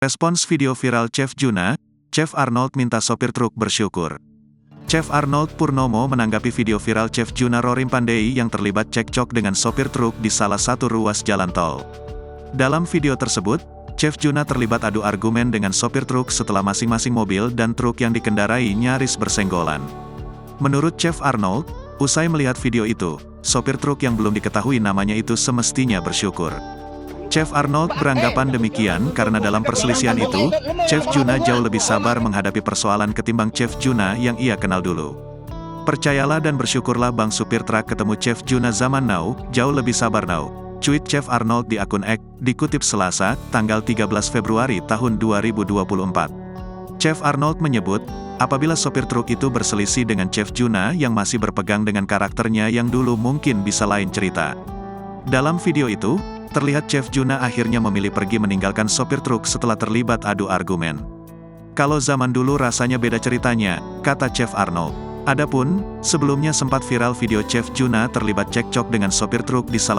Respons video viral Chef Juna, Chef Arnold minta sopir truk bersyukur. Chef Arnold Purnomo menanggapi video viral Chef Juna Rorimpandei yang terlibat cekcok dengan sopir truk di salah satu ruas jalan tol. Dalam video tersebut, Chef Juna terlibat adu argumen dengan sopir truk setelah masing-masing mobil dan truk yang dikendarai nyaris bersenggolan. Menurut Chef Arnold, usai melihat video itu, sopir truk yang belum diketahui namanya itu semestinya bersyukur. Chef Arnold beranggapan demikian karena dalam perselisihan itu, Chef Juna jauh lebih sabar menghadapi persoalan ketimbang Chef Juna yang ia kenal dulu. Percayalah dan bersyukurlah bang supir truk ketemu Chef Juna zaman now, jauh lebih sabar now. Cuit Chef Arnold di akun X, dikutip Selasa, tanggal 13 Februari tahun 2024. Chef Arnold menyebut, apabila sopir truk itu berselisih dengan Chef Juna yang masih berpegang dengan karakternya yang dulu mungkin bisa lain cerita. Dalam video itu, terlihat Chef Juna akhirnya memilih pergi meninggalkan sopir truk setelah terlibat adu argumen. Kalau zaman dulu rasanya beda ceritanya, kata Chef Arnold. Adapun, sebelumnya sempat viral video Chef Juna terlibat cekcok dengan sopir truk di salah